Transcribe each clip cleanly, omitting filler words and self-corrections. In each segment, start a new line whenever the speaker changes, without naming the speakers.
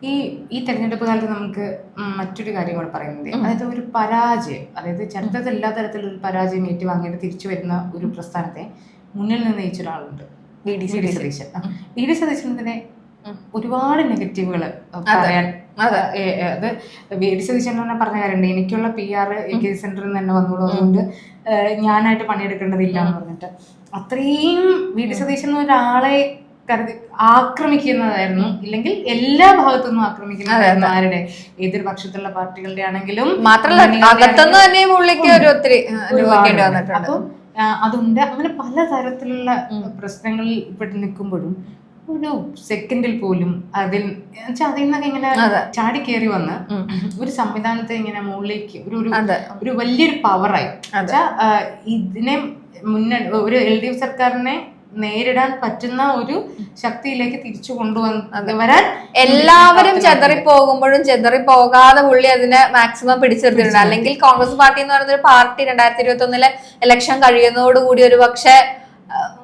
ഈ ഈ തെരഞ്ഞെടുപ്പ് കാലത്ത് നമുക്ക് മറ്റൊരു കാര്യം കൂടെ പറയുന്നത്, അതായത് ഒരു പരാജയം, അതായത് ചരിത്രത്തിൽ എല്ലാ തരത്തിലുള്ള ഒരു പരാജയം ഏറ്റുവാങ്ങിയിട്ട് തിരിച്ചു വരുന്ന ഒരു പ്രസ്ഥാനത്തെ മുന്നിൽ നിന്ന് നയിച്ച ഒരാളുണ്ട്, V D Satheesan. V D സതീശനെ ഒരുപാട് നെഗറ്റീവുകൾ പറയാൻ, അത് വി ഡി സതീശൻ തന്നെ പറഞ്ഞ കാര്യമുണ്ട്, എനിക്കുള്ള PR AK സെന്ററിൽ നിന്ന് തന്നെ വന്നോളൂ, അതുകൊണ്ട് ഞാനായിട്ട് പണിയെടുക്കേണ്ടതില്ല എന്ന് പറഞ്ഞിട്ട്. അത്രയും വി ഡി സതീശൻ ഒരാളെ ആക്രമിക്കുന്നതായിരുന്നു, ഇല്ലെങ്കിൽ എല്ലാ ഭാഗത്തുനിന്നും ആക്രമിക്കുന്നതായിരുന്നു. ആരുടെ, ഏതൊരു പക്ഷത്തുള്ള പാർട്ടികളുടെ ആണെങ്കിലും അപ്പൊ അതുണ്ട്. അങ്ങനെ പലതരത്തിലുള്ള പ്രശ്നങ്ങളിൽ പെട്ട് നിൽക്കുമ്പോഴും ഒരു സെക്കൻഡിൽ പോലും അതിൽ നിന്നൊക്കെ ഇങ്ങനെ ചാടി കയറി വന്ന് ഒരു സംവിധാനത്തെ ഇങ്ങനെ മുകളിലേക്ക് ഒരു വലിയൊരു പവറായി ഇതിനെ ഒരു LDF സർക്കാരിനെ നേരിടാൻ പറ്റുന്ന ഒരു ശക്തിയിലേക്ക് തിരിച്ചു കൊണ്ടുവരാൻ
എല്ലാവരും ചെതറിപ്പോകുമ്പോഴും ചെതറിപ്പോകാതെ പുള്ളി അതിനെ മാക്സിമം പിടിച്ചെടുത്തിട്ടുണ്ട്. അല്ലെങ്കിൽ കോൺഗ്രസ് പാർട്ടി എന്ന് പറയുന്ന ഒരു പാർട്ടി 2021 ഇലക്ഷൻ കഴിയുന്നതോടുകൂടി ഒരു പക്ഷെ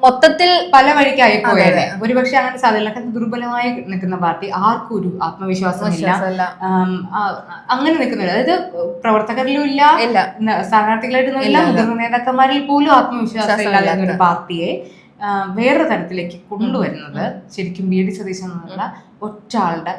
മൊത്തത്തിൽ
പല വഴിക്കായി പോയത്. ഒരുപക്ഷെ അങ്ങനെ സാധ്യത ദുർബലമായി നിൽക്കുന്ന പാർട്ടി, ആർക്കും ഒരു ആത്മവിശ്വാസമില്ല, അങ്ങനെ നിൽക്കുന്നില്ല. അതായത് പ്രവർത്തകരിലും ഇല്ല, സ്ഥാനാർത്ഥികളായിട്ടൊന്നും ഇല്ല, മുതിർന്ന നേതാക്കന്മാരിൽ പോലും ആത്മവിശ്വാസം ഇല്ലാത്ത ഒരു പാർട്ടിയെ വേറൊരു തരത്തിലേക്ക് കൊണ്ടുവരുന്നത് ശരിക്കും വി ഡി സതീശൻ എന്നുള്ള ഒറ്റ ആളുടെ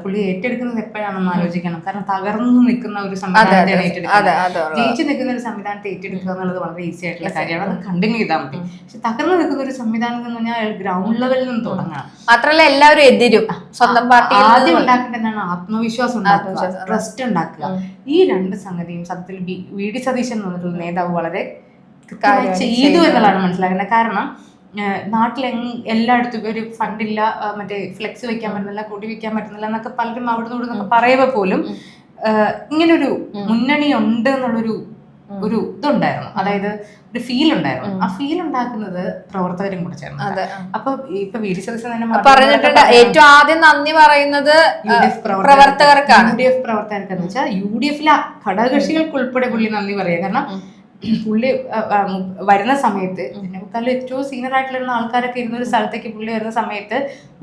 പുള്ളി ഏറ്റെടുക്കുന്നത് എപ്പോഴാണെന്ന് ആലോചിക്കണം. കാരണം തകർന്നു നിൽക്കുന്ന ഒരു സംവിധാനത്തെ ഏറ്റെടുക്കുന്നത്, ജയിച്ചു നിൽക്കുന്ന ഒരു സംവിധാനത്തെ ഏറ്റെടുക്കുക എന്നുള്ളത് വളരെ ഈസി ആയിട്ടുള്ള കാര്യമാണ്, അത് കണ്ടിന്യൂ ചെയ്താൽ മതി. പക്ഷെ തകർന്നു നിൽക്കുന്ന ഒരു സംവിധാനം എന്ന് പറഞ്ഞാൽ ഗ്രൗണ്ട് ലെവലിൽ നിന്ന് തുടങ്ങണം.
മാത്രമല്ല എല്ലാവരും എതിരും സ്വന്തം പാർട്ടി
ആദ്യം ഉണ്ടാക്കേണ്ടതാണ് ആത്മവിശ്വാസം ഉണ്ടാക്കുക, ട്രസ്റ്റ് ഉണ്ടാക്കുക. ഈ രണ്ട് സംഗതിയും സത്യത്തിൽ വി ഡി സതീശൻ എന്ന് പറഞ്ഞിട്ടുള്ള നേതാവ് വളരെ ചെയ്തു എന്നുള്ളതാണ് മനസ്സിലാക്കേണ്ടത്. കാരണം നാട്ടിൽ എല്ലായിടത്തും ഒരു ഫണ്ടില്ല, മറ്റേ ഫ്ലെക്സ് വെക്കാൻ പറ്റുന്നില്ല, കൊടി വെക്കാൻ പറ്റുന്നില്ല എന്നൊക്കെ പലരും അവിടുന്ന് ഇവിടുന്നൊക്കെ പറയുമ്പോൾ പോലും ഇങ്ങനൊരു മുന്നണി ഉണ്ട് എന്നുള്ളൊരു ഇതുണ്ടായിരുന്നു, അതായത് ഒരു ഫീൽ ഉണ്ടായിരുന്നു. ആ ഫീൽ ഉണ്ടാക്കുന്നത് പ്രവർത്തകരും കൂടെ ചേർന്ന്. അപ്പൊ ഇപ്പൊ വി ഡി സതീശൻ തന്നെ
പറഞ്ഞിട്ടുണ്ട്, ഏറ്റവും ആദ്യം നന്ദി പറയുന്നത് പ്രവർത്തകർക്കാണ്.
UDF പ്രവർത്തകർക്കെന്ന് വെച്ചാൽ UDF ഘടകകക്ഷികൾക്ക് ഉൾപ്പെടെ പുള്ളി നന്ദി പറയുക. കാരണം പുള്ളി വരുന്ന സമയത്ത് ഇതിനേക്കാളും ഏറ്റവും സീനിയർ ആയിട്ടുള്ള ആൾക്കാരൊക്കെ ഇരുന്ന ഒരു സ്ഥലത്തേക്ക് പുള്ളി വരുന്ന സമയത്ത്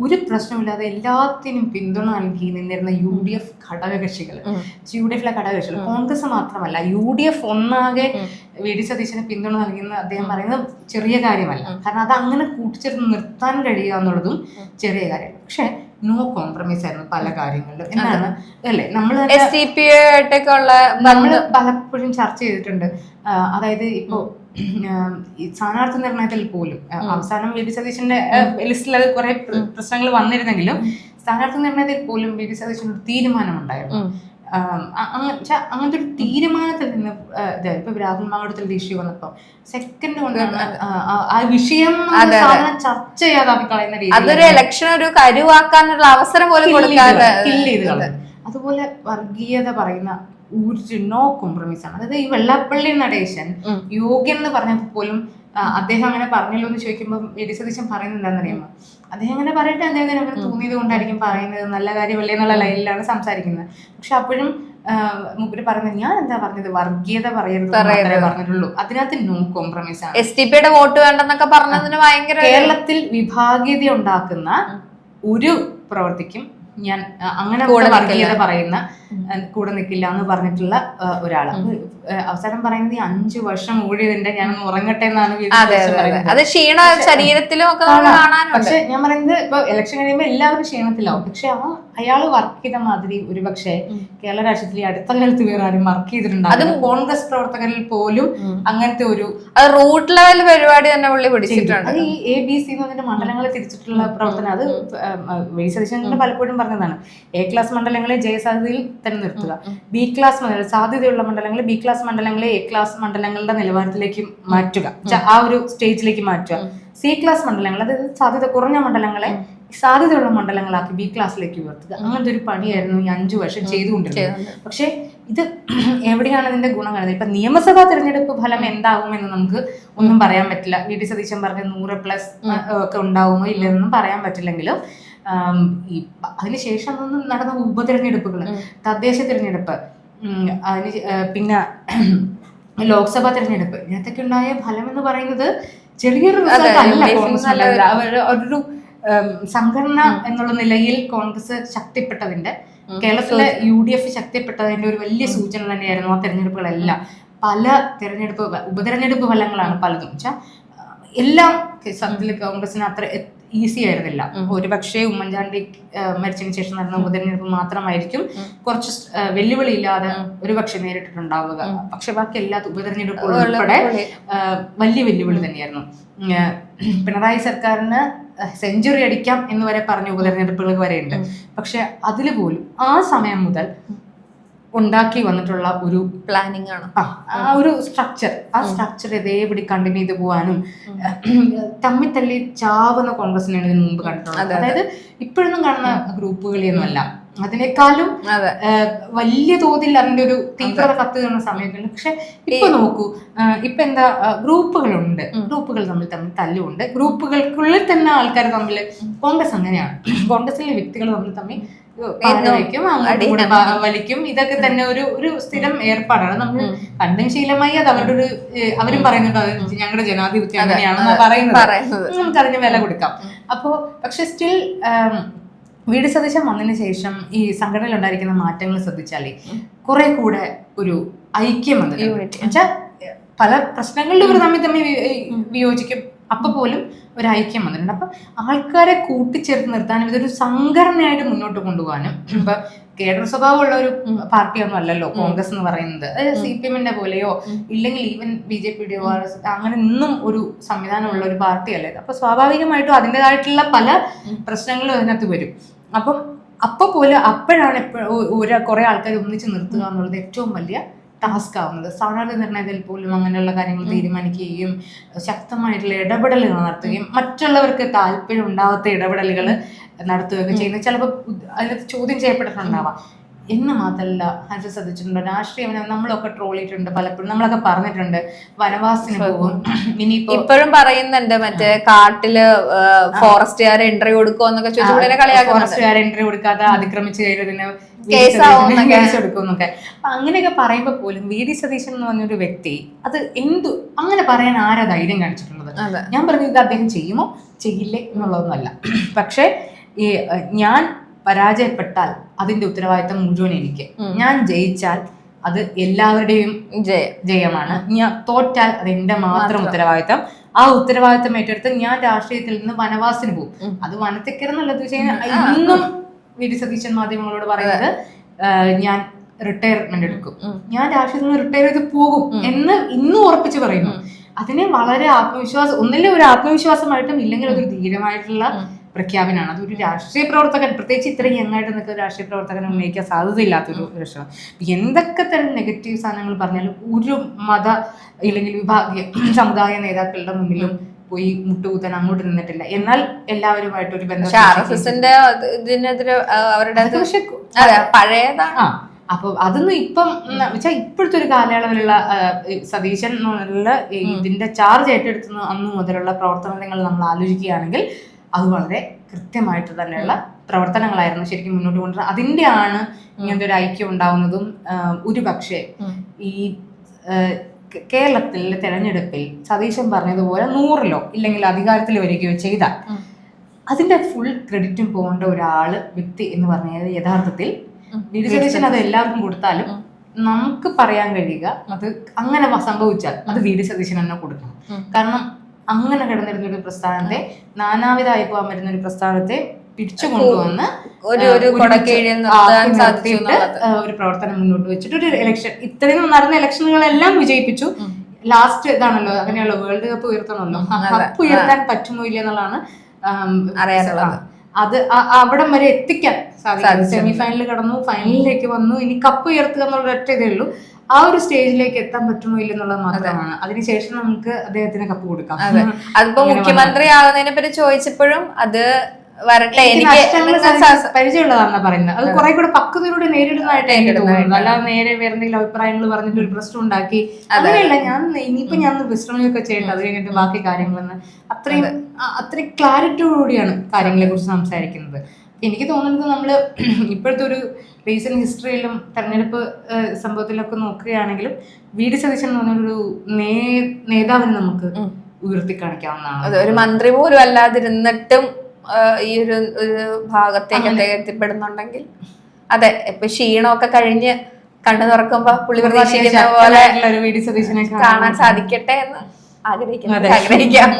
ഒരു പ്രശ്നമില്ലാതെ എല്ലാത്തിനും പിന്തുണ നൽകി നിന്നിരുന്ന UDF ഘടകകക്ഷികൾ, UDFിലെ ഘടകകക്ഷികൾ, കോൺഗ്രസ് മാത്രമല്ല UDF ഒന്നാകെ വി ഡി സതീശന് പിന്തുണ നൽകുന്ന അദ്ദേഹം പറയുന്നത് ചെറിയ കാര്യമല്ല. കാരണം അത് അങ്ങനെ കൂട്ടിച്ചേർന്ന് നിർത്താൻ കഴിയുക എന്നുള്ളതും ചെറിയ കാര്യമല്ല. പക്ഷെ നോ കോംപ്രമൈസ് ആയിരുന്നു പല കാര്യങ്ങളിലും. എന്താണ് അല്ലേ, നമ്മള് പലപ്പോഴും ചർച്ച ചെയ്തിട്ടുണ്ട്. അതായത് ഇപ്പോ സ്ഥാനാർത്ഥി നിർണയത്തിൽ പോലും അവസാനം വി ഡി സതീശന്റെ ലിസ്റ്റിൽ അത് കുറെ പ്രശ്നങ്ങൾ വന്നിരുന്നെങ്കിലും സ്ഥാനാർത്ഥി നിർണയത്തിൽ പോലും വി ഡി സതീശന് ഒരു തീരുമാനമുണ്ടായിരുന്നു. അങ്ങനത്തെ ഒരു തീരുമാനത്തിൽ നിന്ന് ഇപ്പൊ രാഹുൽ മാവട്ടത്തിൽ ഇഷ്യൂ വന്നപ്പോ സെക്കൻഡ് കൊണ്ടാണ് ആ വിഷയം ചർച്ച ചെയ്യാതാക്കി കളയുന്ന രീതി,
അതൊരു ഇലക്ഷൻ ഒരു കരുവാക്കാനുള്ള അവസരം പോലും
കില്ല് ചെയ്ത് കളഞ്ഞു. അതുപോലെ വർഗീയത പറയുന്ന ഒരു നോ കോംപ്രമൈസ് ആണ്. അതായത് ഈ വെള്ളാപ്പള്ളി നടേശൻ യോഗ്യൻ എന്ന് പറഞ്ഞപ്പോൾ പോലും അദ്ദേഹം അങ്ങനെ പറഞ്ഞല്ലോ എന്ന് ചോദിക്കുമ്പോൾ വി ഡി സതീശൻ പറയുന്നത് എന്താണെന്നറിയാമോ, അദ്ദേഹം അങ്ങനെ പറയട്ടെ, അദ്ദേഹത്തിന് അങ്ങനെ തോന്നിയത് കൊണ്ടായിരിക്കും പറയുന്നത്, നല്ല കാര്യമല്ലേ എന്നുള്ള ലൈനിലാണ് സംസാരിക്കുന്നത്. പക്ഷെ അപ്പോഴും മുമ്പ് പറയുന്നത് ഞാൻ എന്താ പറഞ്ഞത്, വർഗീയത പറയരുത് പറഞ്ഞിട്ടുള്ളൂ, അതിനകത്ത് നോ കോംപ്രമൈസ് ആണ്.
STPയുടെ വോട്ട് വേണ്ടെന്നൊക്കെ പറഞ്ഞതിന് ഭയങ്കര
കേരളത്തിൽ വിഭാഗീയത ഉണ്ടാക്കുന്ന ഒരു പ്രവർത്തിക്കും ഞാൻ അങ്ങനെ വർഗീയത പറയുന്ന കൂടെ നിൽക്കില്ല എന്ന് പറഞ്ഞിട്ടുള്ള ഒരാള്. അവസാനം പറയുന്നത് 5 വർഷം ഓടിയതിന്റെ ഞാൻ ഉറങ്ങട്ടെ എന്നാണ്.
അത് ക്ഷീണ ശരീരത്തിലും ഒക്കെ.
പക്ഷെ ഞാൻ പറയുന്നത് ഇപ്പൊ ഇലക്ഷൻ കഴിയുമ്പോൾ എല്ലാവരും ക്ഷീണത്തിലാവും. പക്ഷെ അയാള് വർക്ക് ചെയ്ത മാതിരി ഒരു പക്ഷേ കേരള രാഷ്ട്രീയത്തിൽ അടുത്ത കാലത്ത് വേറെ ആരും വർക്ക് ചെയ്തിട്ടുണ്ടാവും. അതും കോൺഗ്രസ് പ്രവർത്തകരിൽ പോലും അങ്ങനത്തെ ഒരു
റൂട്ട് ലെവൽ പരിപാടി തന്നെ പുള്ളി പിടിച്ചിട്ടുണ്ട്.
അത് ഈ ABC എന്നതിന്റെ മണ്ഡലങ്ങളെ തിരിച്ചിട്ടുള്ള പ്രവർത്തനം, അത് വി ഡി സതീശൻ പലപ്പോഴും പറഞ്ഞതാണ്. A ക്ലാസ് മണ്ഡലങ്ങളെ ജയസാധ്യതയിൽ തന്നെ നിർത്തുക, B ക്ലാസ് മണ്ഡലങ്ങൾ സാധ്യതയുള്ള മണ്ഡലങ്ങളെ B ക്ലാസ് മണ്ഡലങ്ങളെ A ക്ലാസ് മണ്ഡലങ്ങളുടെ നിലവാരത്തിലേക്ക് മാറ്റുക, ആ ഒരു സ്റ്റേജിലേക്ക് മാറ്റുക. C ക്ലാസ് മണ്ഡലങ്ങൾ, അതായത് സാധ്യത കുറഞ്ഞ മണ്ഡലങ്ങളെ സാധ്യതയുള്ള മണ്ഡലങ്ങളാക്കി B ക്ലാസ്സിലേക്ക് ഉയർത്തുക. അങ്ങനത്തെ ഒരു പണിയായിരുന്നു ഈ 5 വർഷം ചെയ്തുകൊണ്ടിരുന്നത്. പക്ഷെ ഇത് എവിടെയാണ് ഇതിന്റെ ഗുണം കാണുന്നത്? ഇപ്പൊ നിയമസഭാ തെരഞ്ഞെടുപ്പ് ഫലം എന്താകുമെന്ന് നമുക്ക് ഒന്നും പറയാൻ പറ്റില്ല. വി ഡി സതീശൻ പറഞ്ഞ 100+ ഒക്കെ ഉണ്ടാവുമോ ഇല്ലെന്നൊന്നും പറയാൻ പറ്റില്ലെങ്കിലും അതിനുശേഷം നടന്ന ഉപതെരഞ്ഞെടുപ്പുകൾ, തദ്ദേശ തെരഞ്ഞെടുപ്പ്, അതിന് പിന്നെ ലോക്സഭാ തെരഞ്ഞെടുപ്പ്, ഇതിനകത്തൊക്കെ ഉണ്ടായ ഫലം എന്ന് പറയുന്നത് ചെറിയൊരു റിസൾട്ട് അല്ല. ഒരു സംഘടന എന്നുള്ള നിലയിൽ കോൺഗ്രസ് ശക്തിപ്പെട്ടതിന്റെ, കേരളത്തിലെ UDF ശക്തിപ്പെട്ടതിന്റെ ഒരു വലിയ സൂചന തന്നെയായിരുന്നു ആ തെരഞ്ഞെടുപ്പുകളെല്ലാം. പല ഉപതെരഞ്ഞെടുപ്പ് ഫലങ്ങളാണ് പലതും. വെച്ചാൽ എല്ലാം സത്യത്തിൽ കോൺഗ്രസിന് അത്ര ഈസി ആയിരുന്നില്ല. ഒരുപക്ഷെ ഉമ്മൻചാണ്ടി മരിച്ചതിന് ശേഷം നടന്ന ഉപതെരഞ്ഞെടുപ്പ് മാത്രമായിരിക്കും കുറച്ച് വെല്ലുവിളി ഇല്ലാതെ ഒരുപക്ഷെ നേരിട്ടിട്ടുണ്ടാവുക. പക്ഷെ ബാക്കി എല്ലാ ഉപതെരഞ്ഞെടുപ്പുകളും ഉൾപ്പെടെ വലിയ വെല്ലുവിളി തന്നെയായിരുന്നു. പിണറായി സർക്കാരിന് സെഞ്ചുറി അടിക്കാം എന്ന് വരെ പറഞ്ഞ ഉപതെരഞ്ഞെടുപ്പുകൾ വരെ ഉണ്ട്. പക്ഷെ അതിൽ പോലും ആ സമയം മുതൽ ഉണ്ടാക്കി വന്നിട്ടുള്ള ഒരു
പ്ലാനിങ് ആണ്,
ആ ഒരു സ്ട്രക്ചർ, ആ സ്ട്രക്ചർ ഇതേപടി കണ്ടിന്യൂ ചെയ്ത് പോകാനും തമ്മിൽ തല്ലി ചാവുന്ന കോൺഗ്രസിനാണ് ഇതിനു മുമ്പ് കണ്ടിട്ടുള്ളത്. അതായത് ഇപ്പോഴൊന്നും കാണുന്ന ഗ്രൂപ്പുകളൊന്നും അല്ല, അതിനേക്കാളും വലിയ തോതിൽ അതിന്റെ ഒരു തീവ്രത കത്തുന്ന സമയത്തുണ്ട്. പക്ഷെ ഇപ്പൊ നോക്കൂ, ഇപ്പൊ എന്താ, ഗ്രൂപ്പുകളുണ്ട്, ഗ്രൂപ്പുകൾ തമ്മിൽ തല്ലുണ്ട്, ഗ്രൂപ്പുകൾക്കുള്ളിൽ തന്നെ ആൾക്കാർ തമ്മിൽ, കോൺഗ്രസ് അങ്ങനെയാണ്, കോൺഗ്രസിലെ വ്യക്തികൾ തമ്മിൽ വയ്ക്കും, വലിക്കും. ഇതൊക്കെ തന്നെ ഒരു സ്ഥിരം ഏർപ്പാടാണ്. നമ്മൾ കണ്ടും ശീലമായി അത് അവരുടെ ഒരു, അവരും പറയുന്നുണ്ട് ഞങ്ങളുടെ ജനാധിപത്യം അങ്ങനെയാണെന്ന് പറയുന്നത്, നമുക്ക് അതിന് വില കൊടുക്കാം. അപ്പോ പക്ഷെ സ്റ്റിൽ വി ഡി സതീശൻ വന്നതിന് ശേഷം ഈ സംഘടനയിൽ ഉണ്ടായിരിക്കുന്ന മാറ്റങ്ങൾ ശ്രദ്ധിച്ചാലേ കുറെ കൂടെ ഒരു ഐക്യം വന്നു. എന്നുവെച്ചാൽ പല പ്രശ്നങ്ങളിലും ഇവർ തമ്മിൽ വിയോജിക്കും, അപ്പൊ പോലും ഒരു ഐക്യം വന്നിട്ടുണ്ട്. അപ്പൊ ആൾക്കാരെ കൂട്ടിച്ചേർത്ത് നിർത്താനും ഇതൊരു സംഘടനയായിട്ട് മുന്നോട്ട് കൊണ്ടുപോകാനും, ഇപ്പൊ കേഡർ സ്വഭാവമുള്ള ഒരു പാർട്ടിയൊന്നും അല്ലല്ലോ കോൺഗ്രസ് എന്ന് പറയുന്നത്. CPM പോലെയോ ഇല്ലെങ്കിൽ ഈവൻ BJPയുടെയോ അങ്ങനെ ഒന്നും ഒരു സംവിധാനമുള്ള ഒരു പാർട്ടി അല്ലേ. അപ്പൊ സ്വാഭാവികമായിട്ടും അതിൻ്റെതായിട്ടുള്ള പല പ്രശ്നങ്ങളും അതിനകത്ത് വരും. അപ്പൊ പോലും അപ്പോഴാണ് കുറെ ആൾക്കാർ ഒന്നിച്ച് നിർത്തുക എന്നുള്ളത് ഏറ്റവും വലിയ ടാസ്ക് ആവുന്നത്. സ്ഥാനാർത്ഥി നിർണയത്തിൽ പോലും അങ്ങനെയുള്ള കാര്യങ്ങൾ തീരുമാനിക്കുകയും ശക്തമായിട്ടുള്ള ഇടപെടലുകൾ നടത്തുകയും മറ്റുള്ളവർക്ക് താല്പര്യം ഉണ്ടാവാത്ത ഇടപെടലുകൾ നടത്തുകയൊക്കെ ചെയ്യുന്നത് ചിലപ്പോൾ അതിനകത്ത് ചോദ്യം ചെയ്യപ്പെട്ടിട്ടുണ്ടാവാം. എന്ന് മാത്രമല്ല, അത് ശ്രദ്ധിച്ചിട്ടുണ്ടോ, രാഷ്ട്രീയം നമ്മളൊക്കെ ട്രോൾ ചെയ്തിട്ടുണ്ട് പലപ്പോഴും, നമ്മളൊക്കെ പറഞ്ഞിട്ടുണ്ട് വനവാസത്തിന് പോകും.
ഇപ്പോഴും പറയുന്നുണ്ട് മറ്റേ കാട്ടില് ഫോറസ്റ്റുകാരെ എൻട്രി കൊടുക്കുമെന്നൊക്കെ ചോദിച്ചു,
ഫോറസ്റ്റുകാരെ എൻട്രി കൊടുക്കാതെ അതിക്രമിച്ച് കയറിയതിന് കേസ് എടുക്കുമെന്നൊക്കെ. അപ്പൊ അങ്ങനെയൊക്കെ പറയുമ്പോ പോലും വി ഡി സതീശൻ എന്ന് പറഞ്ഞൊരു വ്യക്തി അത് അങ്ങനെ പറയാൻ ആരാ ധൈര്യം കാണിച്ചിട്ടുള്ളത്? ഞാൻ പറഞ്ഞത് ഇത് അദ്ദേഹം ചെയ്യുമോ ചെയ്യില്ലേ എന്നുള്ളതൊന്നുമല്ല. പക്ഷെ ഞാൻ പരാജയപ്പെട്ടാൽ അതിന്റെ ഉത്തരവാദിത്തം മുഴുവൻ എനിക്ക്, ഞാൻ ജയിച്ചാൽ അത് എല്ലാവരുടെയും ജയമാണ്, ഞാൻ തോറ്റാൽ അത് എന്റെ മാത്രം ഉത്തരവാദിത്തം. ആ ഉത്തരവാദിത്തം ഏറ്റെടുത്ത് ഞാൻ രാഷ്ട്രീയത്തിൽ നിന്ന് വനവാസത്തിന് പോകും. അത് വനത്തിക്കരുന്നുള്ളത് വെച്ച് കഴിഞ്ഞാൽ ഇന്നും വി ഡി സതീശൻ മാധ്യമങ്ങളോട് പറയുന്നത് ഞാൻ റിട്ടയർമെന്റ് എടുക്കും, ഞാൻ രാഷ്ട്രീയത്തിൽ നിന്ന് റിട്ടയർ ചെയ്ത് പോകും എന്ന് ഇന്നും ഉറപ്പിച്ച് പറയുന്നു. അതിനെ വളരെ ആത്മവിശ്വാസം, ഒന്നില്ലേ ഒരു ആത്മവിശ്വാസമായിട്ടും ഇല്ലെങ്കിൽ അതൊരു ധീരമായിട്ടുള്ള പ്രഖ്യാപനമാണ്. അതൊരു രാഷ്ട്രീയ പ്രവർത്തകൻ, പ്രത്യേകിച്ച് ഇത്രയും യങ്ങായിട്ട് നിൽക്കുന്ന രാഷ്ട്രീയ പ്രവർത്തകൻ ഉന്നയിക്കാൻ സാധ്യതയില്ലാത്തൊരു പ്രശ്നം. എന്തൊക്കെ തരം നെഗറ്റീവ് സാധനങ്ങൾ പറഞ്ഞാലും ഒരു മത ഇല്ലെങ്കിൽ വിഭാഗീയ സമുദായ നേതാക്കളുടെ മുന്നിലും പോയി മുട്ടുകൂത്താൻ അങ്ങോട്ട് നിന്നിട്ടില്ല. എന്നാൽ എല്ലാവരുമായിട്ട് ഒരു ബന്ധം
പഴയതാണ്.
അപ്പൊ അതൊന്നും ഇപ്പം വെച്ചാൽ ഇപ്പോഴത്തെ ഒരു കാലയളവിലുള്ള സതീശൻ എന്നുള്ള ഇതിന്റെ ചാർജ് ഏറ്റെടുത്തുന്ന അന്നു മുതലുള്ള പ്രവർത്തനങ്ങൾ നമ്മൾ ആലോചിക്കുകയാണെങ്കിൽ അത് വളരെ കൃത്യമായിട്ട് തന്നെയുള്ള പ്രവർത്തനങ്ങളായിരുന്നു ശരിക്കും മുന്നോട്ട് കൊണ്ടുവരുന്നത്. അതിൻ്റെയാണ് ഇങ്ങനത്തെ ഒരു ഐക്യം ഉണ്ടാവുന്നതും. ഒരു പക്ഷേ ഈ കേരളത്തിലെ തെരഞ്ഞെടുപ്പിൽ സതീശൻ പറഞ്ഞതുപോലെ 100-ലോ ഇല്ലെങ്കിൽ അധികാരത്തിൽ വരികയോ ചെയ്താൽ അതിന്റെ ഫുൾ ക്രെഡിറ്റും പോകേണ്ട വ്യക്തി എന്ന് പറഞ്ഞാൽ യഥാർത്ഥത്തിൽ വി ഡി സതീശൻ അത് എല്ലാവർക്കും കൊടുത്താലും നമുക്ക് പറയാൻ കഴിയുക അത് അങ്ങനെ സംഭവിച്ചാൽ അത് വി ഡി സതീശൻ തന്നെ കൊടുക്കണം. കാരണം അങ്ങനെ കിടന്നിരുന്ന ഒരു പ്രസ്ഥാനത്തെ, നാനാവിധമായി പോകാൻ വരുന്ന ഒരു പ്രസ്ഥാനത്തെ പിടിച്ചു കൊണ്ടുവന്ന് ഒരു പ്രവർത്തനം മുന്നോട്ട് വെച്ചിട്ട് ഒരു ഇലക്ഷൻ, ഇത്രയും നടന്ന ഇലക്ഷനുകളെല്ലാം വിജയിപ്പിച്ചു. ലാസ്റ്റ് ഇതാണല്ലോ, അങ്ങനെയുള്ള വേൾഡ് കപ്പ് ഉയർത്തണമല്ലോ, കപ്പ് ഉയർത്താൻ പറ്റുമോ ഇല്ല എന്നുള്ളതാണ് അറിയാനുള്ളത്. അത് അവിടം വരെ എത്തിക്കാൻ സാധിക്കും. സെമിഫൈനലിൽ കടന്നു, ഫൈനലിലേക്ക് വന്നു, ഇനി കപ്പ് ഉയർത്തുക എന്നുള്ള ഒറ്റ ഇതേ ഉള്ളൂ. ആ ഒരു സ്റ്റേജിലേക്ക് എത്താൻ പറ്റുമോ ഇല്ലെന്നുള്ളത് മാത്രമാണ്. അതിനുശേഷം നമുക്ക് അദ്ദേഹത്തിന് കപ്പ് കൊടുക്കാം.
അതിപ്പോ മുഖ്യമന്ത്രി ആകുന്നതിനെ പറ്റി ചോദിച്ചപ്പോഴും അത് വരട്ടെ,
പരിചയമുള്ളതാണെന്നാ പറയുന്നത്. അത് കുറെ കൂടെ പക്വതയോടെ നേരിടുന്നതായിട്ട് എനിക്ക് തോന്നുന്നു. അല്ലാതെ നേരെ വേറെ എന്തെങ്കിലും അഭിപ്രായങ്ങൾ പറഞ്ഞിട്ട് ഒരു പ്രശ്നം ഉണ്ടാക്കി അങ്ങനെയല്ല. ഞാൻ വിശ്രമമൊക്കെ ചെയ്യട്ടെ, അത് കഴിഞ്ഞിട്ട് ബാക്കി കാര്യങ്ങളെന്ന് അത്രയും ക്ലാരിറ്റിയോടുകൂടിയാണ് കാര്യങ്ങളെ കുറിച്ച് സംസാരിക്കുന്നത്. എനിക്ക് തോന്നുന്നത് നമ്മള് ഇപ്പോഴത്തെ ഒരു റീസെന്റ് ഹിസ്റ്ററിയിലും തെരഞ്ഞെടുപ്പ് സംഭവത്തിലൊക്കെ നോക്കുകയാണെങ്കിലും വി ഡി സതീശൻ എന്ന് പറഞ്ഞൊരു നേതാവിനെ നമുക്ക് ഉയർത്തി കാണിക്കാവുന്നതാണ്.
ഒരു മന്ത്രി പോലും അല്ലാതിരുന്നിട്ടും ഈ ഒരു ഭാഗത്തേക്കൊക്കെ എത്തിപ്പെടുന്നുണ്ടെങ്കിൽ അതെ ഇപ്പൊ ക്ഷീണമൊക്കെ കഴിഞ്ഞ് കണ്ണു തുറക്കുമ്പോ പുള്ളി പ്രതീക്ഷിക്കുന്ന പോലെ
ഒരു വി ഡി സതീശനെ
കാണാൻ സാധിക്കട്ടെ എന്ന് ആഗ്രഹിക്കാം.